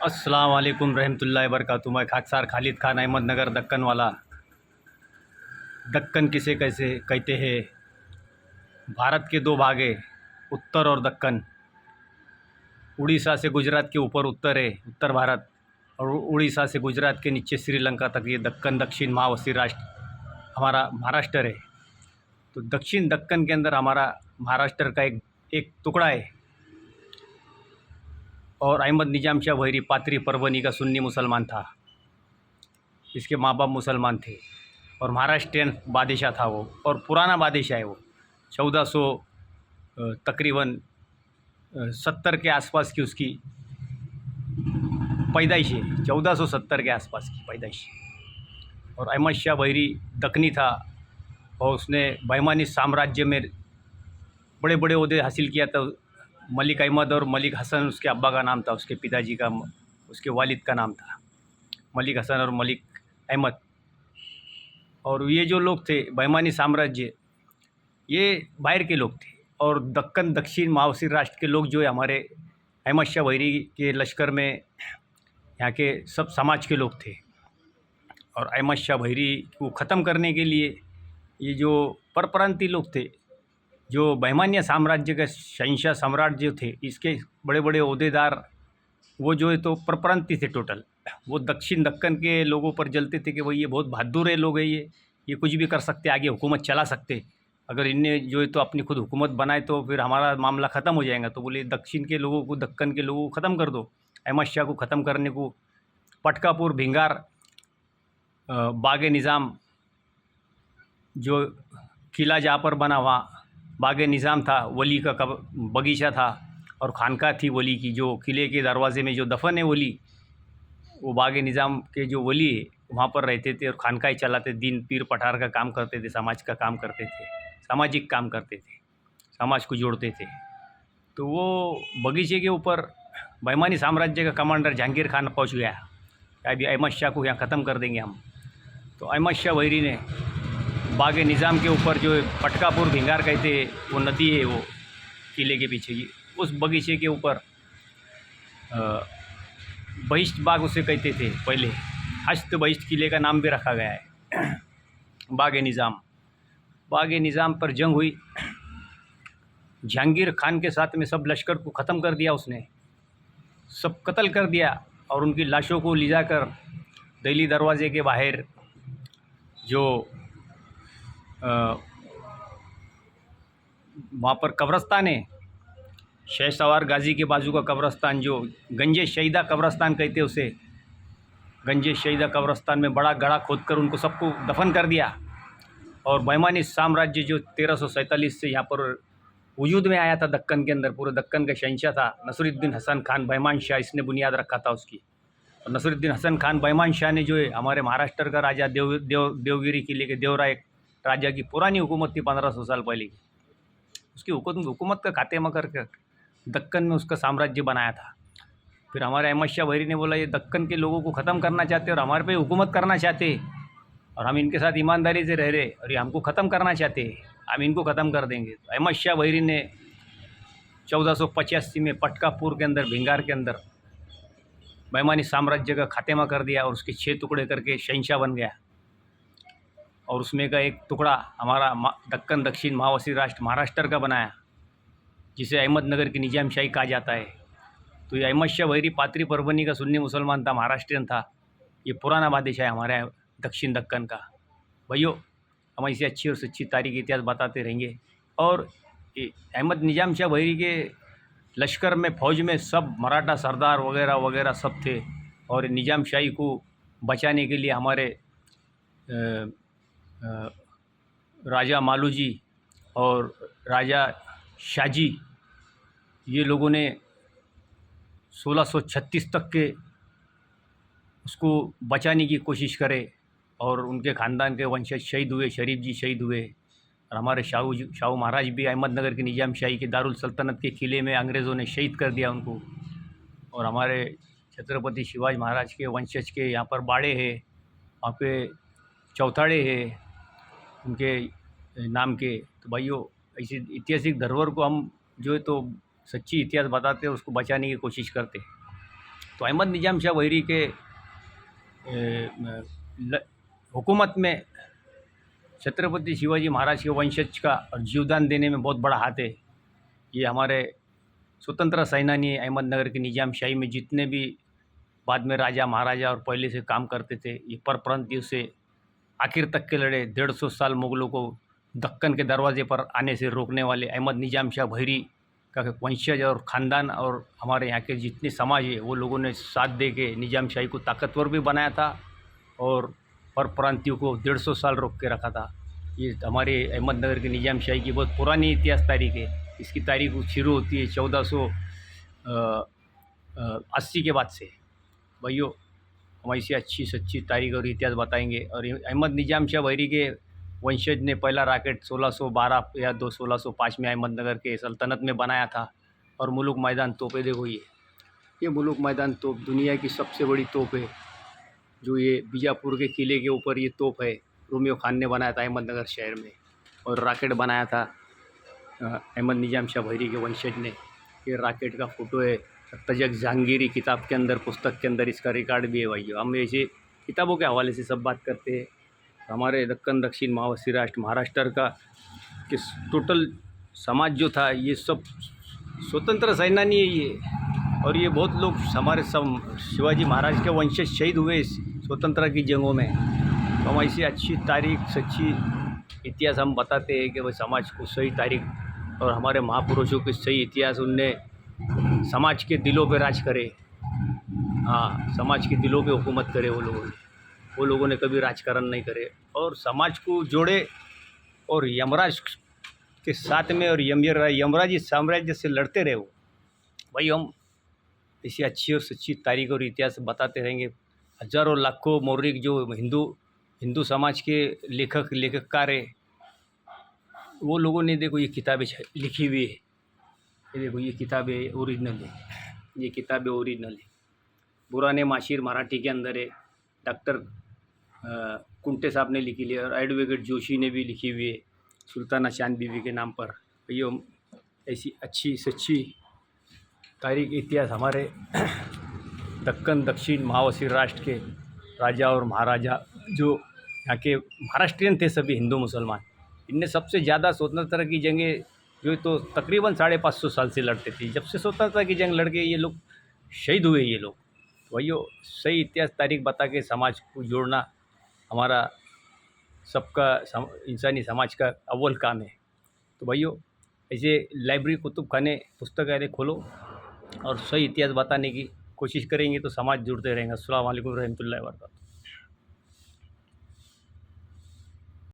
अस्सलाम वालेकुम रहमतुल्लाहि वबरकातुहू। मैं खाकसार खालिद खान अहमदनगर दक्कन वाला। दक्कन किसे कैसे कहते हैं? भारत के दो भाग है, उत्तर और दक्कन। उड़ीसा से गुजरात के ऊपर उत्तर है, उत्तर भारत, और उड़ीसा से गुजरात के नीचे श्रीलंका तक ये दक्कन दक्षिण महावसी राष्ट्र हमारा महाराष्ट्र है। तो दक्षिण दक्कन के अंदर हमारा महाराष्ट्र का एक एक टुकड़ा है। और अहमद निजाम शाह वहीरी पाथरी परभनी का सुन्नी मुसलमान था। इसके माँ बाप मुसलमान थे और महाराष्ट्रियन बादशाह था वो, और पुराना बादशाह है वो। 1400 तकरीबन 70 के आसपास की उसकी पैदाइश है, 1470 के आसपास की पैदाइश। और अहमद शाह वहीरी दक्कनी था और उसने बहमानी साम्राज्य में बड़े बड़े ओहदे हासिल किया था। मलिक अहमद और मलिक हसन उसके अब्बा का नाम था, उसके पिताजी का, उसके वालिद का नाम था मलिक हसन और मलिक अहमद। और ये जो लोग थे बहमानी साम्राज्य, ये बाहर के लोग थे। और दक्कन दक्षिण महावसी राष्ट्र के लोग जो है हमारे अहमद शाह वहीरी के लश्कर में यहाँ के सब समाज के लोग थे। और अहमद शाह वहीरी को ख़त्म करने के लिए ये जो परप्रांतीय लोग थे, जो बहमानिया साम्राज्य के शहंशाह सम्राट जो थे, इसके बड़े बड़े ओहदेदार, वो जो है तो परप्रांतीय थे टोटल। वो दक्षिण दक्कन के लोगों पर जलते थे कि भाई ये बहुत बहादुर है लोग है, ये कुछ भी कर सकते, आगे हुकूमत चला सकते। अगर इनने जो है तो अपनी खुद हुकूमत बनाए तो फिर हमारा मामला ख़त्म हो जाएगा। तो बोले दक्षिण के लोगों को, दक्कन के लोगों को ख़त्म कर दो। अहमद शाह को ख़त्म करने को पटकापुर, भिंगार, बाग निज़ाम, जो किला जहाँ पर बना वहाँ बाग निज़ाम था, वली का बगीचा था और खानका थी वली की, जो किले के दरवाज़े में जो दफन है वली, वो बाग निज़ाम के जो वली है वहाँ पर रहते थे और खानका ही चलाते, दिन पीर पठार का काम करते थे, समाज का काम करते थे, सामाजिक काम करते थे, समाज को जोड़ते थे। तो वो बगीचे के ऊपर बहमानी साम्राज्य का कमांडर जहांगीर खान पहुँच गया, अभी अहमद शाह को यहाँ ख़त्म कर देंगे हम। तो अहमद शाह वहीरी ने बाग निज़ाम के ऊपर जो पटकापुर भिंगार कहते, वो नदी है वो किले के पीछे की, उस बगीचे के ऊपर बहिश्त बाग उसे कहते थे पहले, हस्त बहिश्त किले का नाम भी रखा गया है। बाग निज़ाम पर जंग हुई। जहांगीर खान के साथ में सब लश्कर को ख़त्म कर दिया उसने, सब कत्ल कर दिया। और उनकी लाशों को ले जाकर दिल्ली दरवाज़े के बाहर जो वहाँ पर कब्रस्तान है, शेख सवार गाजी के बाजू का कब्रस्तान, जो गंजे शहीदा कब्रस्तान कहते उसे, गंजे शहीदा कब्रस्तान में बड़ा गड़ा खोदकर उनको सबको दफन कर दिया। और बहमानी साम्राज्य जो 1347 से यहाँ पर वजूद में आया था दक्कन के अंदर, पूरे दक्कन का शहंशाह था नसरुद्दीन हसन खान बहमान शाह, इसने बुनियाद रखा था उसकी। और नसरुद्दीन हसन खान बहमान शाह ने जो है हमारे महाराष्ट्र का राजा देवगिरी किले के देवरा, एक राजा की पुरानी हुकूमत थी 1500 साल पहले की, उसकी हुकूमत का खात्मा करके दक्कन में उसका साम्राज्य बनाया था। फिर हमारे अहमद शाह वहीरी ने बोला ये दक्कन के लोगों को ख़त्म करना चाहते और हमारे पे हुकूमत करना चाहते, और हम इनके साथ ईमानदारी से रह रहे, और ये हमको ख़त्म करना चाहते, हम इनको ख़त्म कर देंगे। तो अहमद शाह वहीरी ने 1485 में पटकापुर के अंदर, भिंगार के अंदर बहमानी साम्राज्य का खात्मा कर दिया और उसके 6 टुकड़े करके शहंशाह बन गया। और उसमें का एक टुकड़ा हमारा दक्कन दक्षिण महावसी राष्ट्र महाराष्ट्र का बनाया, जिसे अहमदनगर की निजाम शाही कहा जाता है। तो ये अहमद शाह वहीरी पाथरी परभनी का सुन्नी मुसलमान था, महाराष्ट्रियन था, ये पुराना बादशाह है हमारे दक्षिण दक्कन का। भाइयों, हम ऐसी अच्छी और सच्ची तारीख इतिहास बताते रहेंगे। और अहमद निजाम शाह वहीरी के लश्कर में, फ़ौज में सब मराठा सरदार वगैरह वगैरह सब थे। और निजाम शाही को बचाने के लिए हमारे राजा मालूजी और राजा शाहजी, ये लोगों ने 1636 तक के उसको बचाने की कोशिश करे। और उनके ख़ानदान के वंशज शहीद हुए, शरीफ जी शहीद हुए। और हमारे शाहू महाराज भी अहमदनगर की निजाम शाही के दारुल सल्तनत के किले में अंग्रेज़ों ने शहीद कर दिया उनको। और हमारे छत्रपति शिवाजी महाराज के वंशज के यहाँ पर बाड़े हैं, वहाँ पे चौथाड़े हैं उनके नाम के। तो भाइयों, ऐसी ऐतिहासिक धरोहर को हम जो है तो सच्ची इतिहास बताते हैं, उसको बचाने की कोशिश करते हैं। तो अहमद निजाम शाह वहीरी के हुकूमत में छत्रपति शिवाजी महाराज के वंशज का और जीवदान देने में बहुत बड़ा हाथ है। ये हमारे स्वतंत्र सेनानी अहमदनगर के निजाम शाही में जितने भी बाद में राजा महाराजा और पहले से काम करते थे, ये परप्रांतियों से आखिर तक के लड़े। 150 साल मुगलों को दक्कन के दरवाजे पर आने से रोकने वाले अहमद निजाम शाह वहीरी का वंशज और ख़ानदान और हमारे यहाँ के जितने समाज है वो लोगों ने साथ दे के निजाम शाही को ताकतवर भी बनाया था और परप्रांतियों को 150 साल रोक के रखा था। ये हमारे अहमदनगर के निजाम शाही की बहुत पुरानी इतिहास तारीख है। इसकी तारीख शुरू होती है 1480 के बाद से। भाइयों, हम ऐसी अच्छी सच्ची तारीख और इतिहास बताएंगे। और अहमद निजाम शाह वहीरी के वंशज ने पहला रॉकेट 1612 या 1605 में अहमदनगर के सल्तनत में बनाया था। और मुलुक मैदान तोपें देखो, ये मुलुक मैदान तोप दुनिया की सबसे बड़ी तोप है। जो ये बीजापुर के किले के ऊपर ये तोप है, रोमियो खान ने बनाया था अहमदनगर शहर में। और रॉकेट बनाया था अहमद निजाम शाह वहीरी के वंशज ने। ये रॉकेट का फ़ोटो है तजक जहांगीरी किताब के अंदर, पुस्तक के अंदर इसका रिकॉर्ड भी है। भाइयों, हम ऐसे किताबों के हवाले से सब बात करते हैं। हमारे दक्कन दक्षिण मावसी राष्ट्र महाराष्ट्र का कि टोटल समाज जो था ये सब स्वतंत्र सेनानी है ये। और ये बहुत लोग हमारे सब शिवाजी महाराज के वंशज शहीद हुए स्वतंत्रता की जंगों में। तो हम ऐसी अच्छी तारीख सच्ची इतिहास हम बताते हैं कि भाई समाज को सही तारीख और हमारे महापुरुषों के सही इतिहास उनने समाज के दिलों पे राज करे। हाँ, समाज के दिलों पे हुकूमत करे वो लोगों ने कभी राजकारण नहीं करे और समाज को जोड़े। और यमराज के साथ में और यमराजी साम्राज्य से लड़ते रहे वो। भाई, हम ऐसी अच्छी और सच्ची तारीख और इतिहास बताते रहेंगे। हजारों लाखों मौर्य जो हिंदू समाज के लेखककार है वो लोगों ने देखो ये किताबें लिखी हुई है। ये देखो, ये किताबें ओरिजिनल है, ये किताबें ओरिजिनल है। पुराने माशिर मराठी के अंदर है, डॉक्टर कुंटे साहब ने लिखी है और एडवोकेट जोशी ने भी लिखी हुई है सुल्ताना चांद बीवी के नाम पर। ये ऐसी अच्छी सच्ची तारीख इतिहास हमारे दक्कन दक्षिण महावसी राष्ट्र के राजा और महाराजा जो यहाँ के महाराष्ट्रियन थे, सभी हिंदू मुसलमान, इनने सबसे ज़्यादा स्वतंत्रता की जंगें जो तो तकरीबन 550 साल से लड़ते थे। जब से स्वतंत्रता की जंग लड़ के ये लोग शहीद हुए, ये लोग। भाइयों, सही इतिहास तारीख बता के समाज को जोड़ना हमारा सबका इंसानी समाज का अव्वल काम है। तो भाइयों, ऐसे लाइब्रेरी, कुतुब खाने, पुस्तकालय खोलो और सही इतिहास बताने की कोशिश करेंगे तो समाज जुड़ते रहेंगे। अस्सलाम वालेकुम रहमतुल्लाहि व बरकातहू।